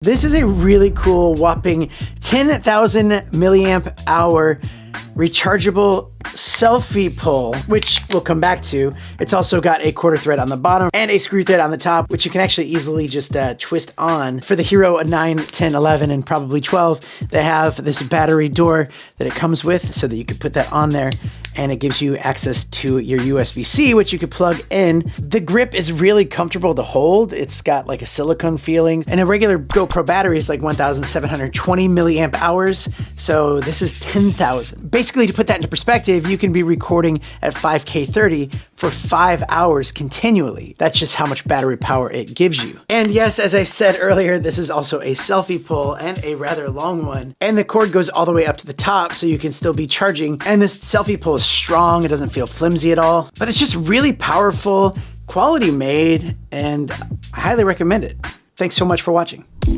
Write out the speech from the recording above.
This is a really cool whopping 10,000 milliamp hour rechargeable selfie pole, which we'll come back to. It's also got a quarter thread on the bottom and a screw thread on the top, which you can actually easily just twist on. For the Hero 9, 10, 11, and probably 12, they have this battery door that it comes with so that you could put that on there, and it gives you access to your USB-C, which you could plug in. The grip is really comfortable to hold. It's got like a silicone feeling, and a regular GoPro battery is like 1,720 milliamp hours. So this is 10,000. Basically, to put that into perspective, you can be recording at 5K 30 for 5 hours continually. That's just how much battery power it gives you. And yes, as I said earlier, this is also a selfie pole, and a rather long one. And the cord goes all the way up to the top, so you can still be charging. And this selfie pole is strong. It doesn't feel flimsy at all, but it's just really powerful, quality made, and I highly recommend it. Thanks so much for watching.